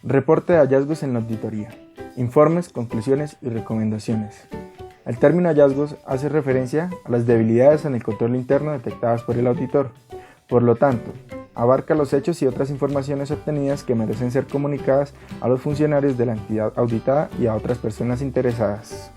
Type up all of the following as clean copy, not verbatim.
Reporte de hallazgos en la auditoría. Informes, conclusiones y recomendaciones. El término hallazgos hace referencia a las debilidades en el control interno detectadas por el auditor. Por lo tanto, abarca los hechos y otras informaciones obtenidas que merecen ser comunicadas a los funcionarios de la entidad auditada y a otras personas interesadas.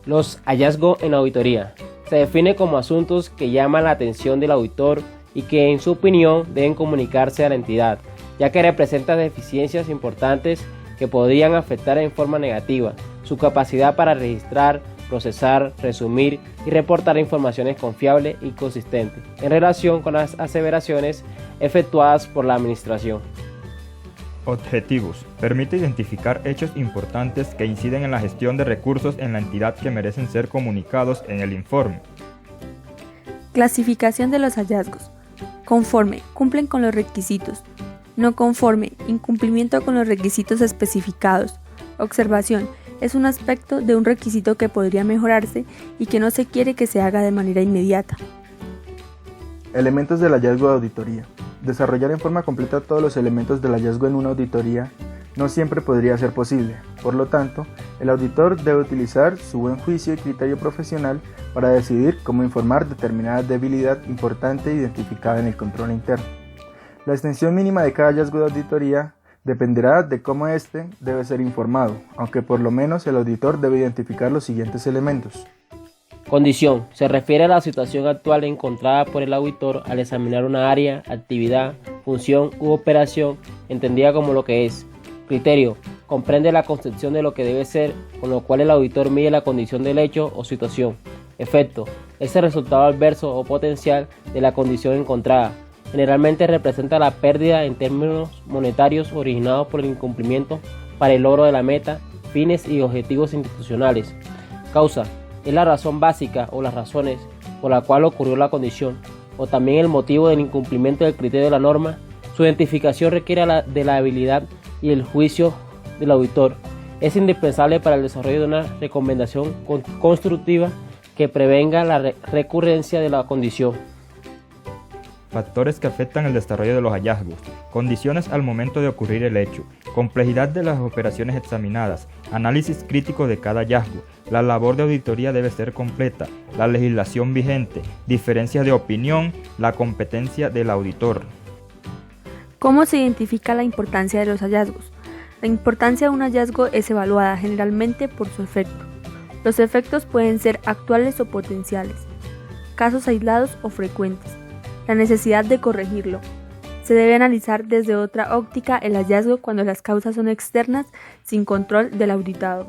Los hallazgos en auditoría. Se define como asuntos que llaman la atención del auditor y que, en su opinión, deben comunicarse a la entidad, ya que representan deficiencias importantes que podrían afectar en forma negativa su capacidad para registrar, procesar, resumir y reportar informaciones confiables y consistentes en relación con las aseveraciones efectuadas por la Administración. Objetivos. Permite identificar hechos importantes que inciden en la gestión de recursos en la entidad que merecen ser comunicados en el informe. Clasificación de los hallazgos. Conforme, cumplen con los requisitos. No conforme, incumplimiento con los requisitos especificados. Observación, es un aspecto de un requisito que podría mejorarse y que no se quiere que se haga de manera inmediata. Elementos del hallazgo de auditoría. Desarrollar en forma completa todos los elementos del hallazgo en una auditoría no siempre podría ser posible. Por lo tanto, el auditor debe utilizar su buen juicio y criterio profesional para decidir cómo informar determinada debilidad importante identificada en el control interno. La extensión mínima de cada hallazgo de auditoría dependerá de cómo éste debe ser informado, aunque por lo menos el auditor debe identificar los siguientes elementos. Condición. Se refiere a la situación actual encontrada por el auditor al examinar una área, actividad, función u operación entendida como lo que es. Criterio. Comprende la concepción de lo que debe ser, con lo cual el auditor mide la condición del hecho o situación. Efecto. Es el resultado adverso o potencial de la condición encontrada. Generalmente representa la pérdida en términos monetarios originados por el incumplimiento para el logro de la meta, fines y objetivos institucionales. Causa. Es la razón básica o las razones por la cual ocurrió la condición, o también el motivo del incumplimiento del criterio de la norma. Su identificación requiere de la habilidad y el juicio del auditor. Es indispensable para el desarrollo de una recomendación constructiva que prevenga la recurrencia de la condición. Factores que afectan el desarrollo de los hallazgos. Condiciones al momento de ocurrir el hecho. Complejidad de las operaciones examinadas. Análisis crítico de cada hallazgo. La labor de auditoría debe ser completa. La legislación vigente. Diferencias de opinión. La competencia del auditor. ¿Cómo se identifica la importancia de los hallazgos? La importancia de un hallazgo es evaluada generalmente por su efecto. Los efectos pueden ser actuales o potenciales, casos aislados o frecuentes. La necesidad de corregirlo. Se debe analizar desde otra óptica el hallazgo cuando las causas son externas, sin control del auditado.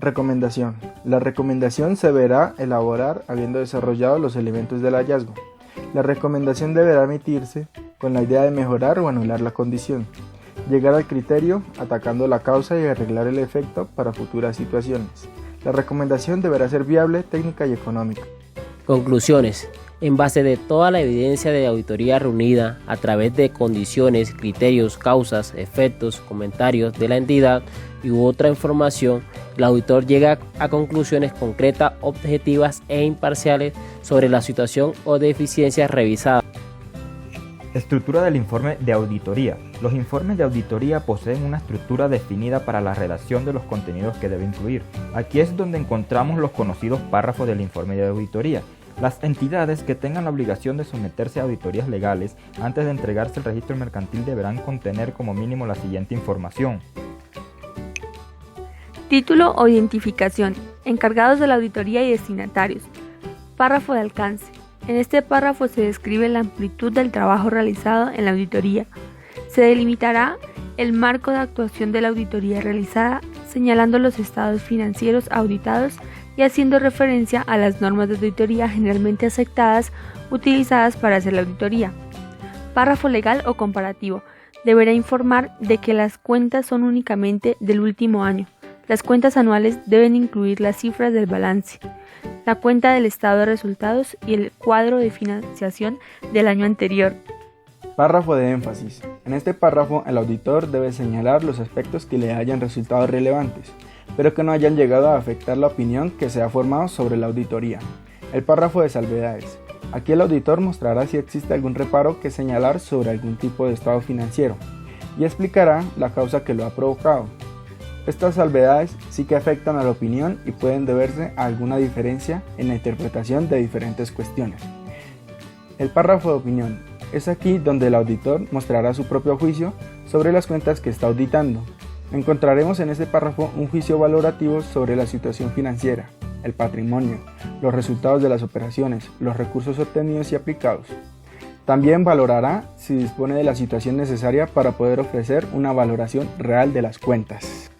Recomendación. La recomendación se deberá elaborar habiendo desarrollado los elementos del hallazgo. La recomendación deberá emitirse con la idea de mejorar o anular la condición. Llegar al criterio atacando la causa y arreglar el efecto para futuras situaciones. La recomendación deberá ser viable, técnica y económica. Conclusiones. En base de toda la evidencia de auditoría reunida a través de condiciones, criterios, causas, efectos, comentarios de la entidad y otra información, el auditor llega a conclusiones concretas, objetivas e imparciales sobre la situación o deficiencias revisadas. Estructura del informe de auditoría. Los informes de auditoría poseen una estructura definida para la redacción de los contenidos que debe incluir. Aquí es donde encontramos los conocidos párrafos del informe de auditoría. Las entidades que tengan la obligación de someterse a auditorías legales antes de entregarse el registro mercantil deberán contener como mínimo la siguiente información. Título o identificación. Encargados de la auditoría y destinatarios. Párrafo de alcance. En este párrafo se describe la amplitud del trabajo realizado en la auditoría. Se delimitará el marco de actuación de la auditoría realizada, señalando los estados financieros auditados y haciendo referencia a las normas de auditoría generalmente aceptadas utilizadas para hacer la auditoría. Párrafo legal o comparativo. Deberá informar de que las cuentas son únicamente del último año. Las cuentas anuales deben incluir las cifras del balance, la cuenta del estado de resultados y el cuadro de financiación del año anterior. Párrafo de énfasis. En este párrafo, el auditor debe señalar los aspectos que le hayan resultado relevantes, pero que no hayan llegado a afectar la opinión que se ha formado sobre la auditoría. El párrafo de salvedades. Aquí el auditor mostrará si existe algún reparo que señalar sobre algún tipo de estado financiero. y explicará la causa que lo ha provocado. Estas salvedades sí que afectan a la opinión y pueden deberse a alguna diferencia en la interpretación de diferentes cuestiones. El párrafo de opinión es aquí donde el auditor mostrará su propio juicio sobre las cuentas que está auditando. Encontraremos en este párrafo un juicio valorativo sobre la situación financiera, el patrimonio, los resultados de las operaciones, los recursos obtenidos y aplicados. También valorará si dispone de la situación necesaria para poder ofrecer una valoración real de las cuentas.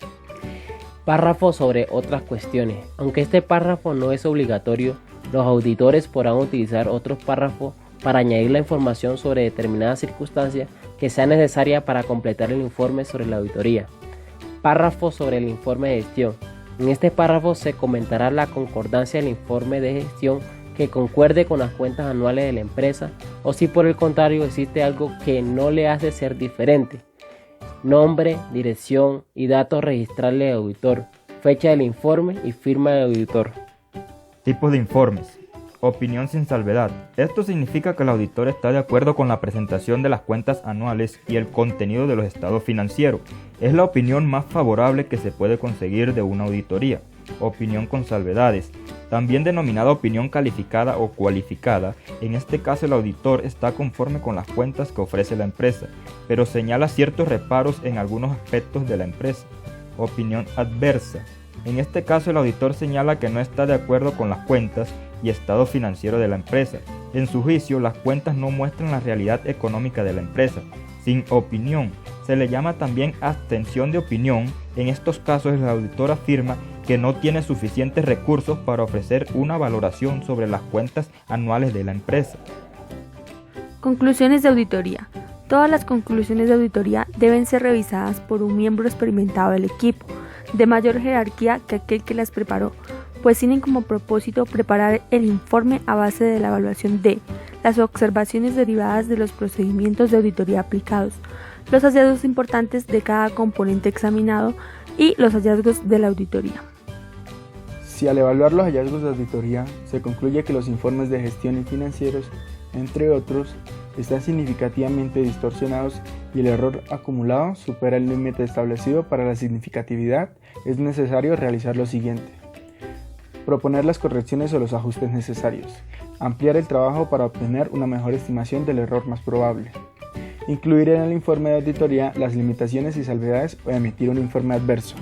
Párrafo sobre otras cuestiones. Aunque este párrafo no es obligatorio, los auditores podrán utilizar otros párrafos para añadir la información sobre determinadas circunstancias que sea necesaria para completar el informe sobre la auditoría. Párrafo sobre el informe de gestión. En este párrafo se comentará la concordancia del informe de gestión que concuerde con las cuentas anuales de la empresa o si por el contrario existe algo que no le hace ser diferente. Nombre, dirección y datos registrales del auditor, fecha del informe y firma del auditor. Tipos de informes. Opinión sin salvedad. Esto significa que el auditor está de acuerdo con la presentación de las cuentas anuales y el contenido de los estados financieros. Es la opinión más favorable que se puede conseguir de una auditoría. Opinión con salvedades. También denominada opinión calificada o cualificada, en este caso el auditor está conforme con las cuentas que ofrece la empresa, pero señala ciertos reparos en algunos aspectos de la empresa. Opinión adversa. En este caso el auditor señala que no está de acuerdo con las cuentas y estado financiero de la empresa. En su juicio, las cuentas no muestran la realidad económica de la empresa. Sin opinión. Se le llama también abstención de opinión. En estos casos el auditor afirma que no tiene suficientes recursos para ofrecer una valoración sobre las cuentas anuales de la empresa. Conclusiones de auditoría. Todas las conclusiones de auditoría deben ser revisadas por un miembro experimentado del equipo, de mayor jerarquía que aquel que las preparó, pues tienen como propósito preparar el informe a base de la evaluación de las observaciones derivadas de los procedimientos de auditoría aplicados, los hallazgos importantes de cada componente examinado y los hallazgos de la auditoría. Si al evaluar los hallazgos de auditoría se concluye que los informes de gestión y financieros, entre otros, están significativamente distorsionados y el error acumulado supera el límite establecido para la significatividad, es necesario realizar lo siguiente: proponer las correcciones o los ajustes necesarios, ampliar el trabajo para obtener una mejor estimación del error más probable, incluir en el informe de auditoría las limitaciones y salvedades o emitir un informe adverso.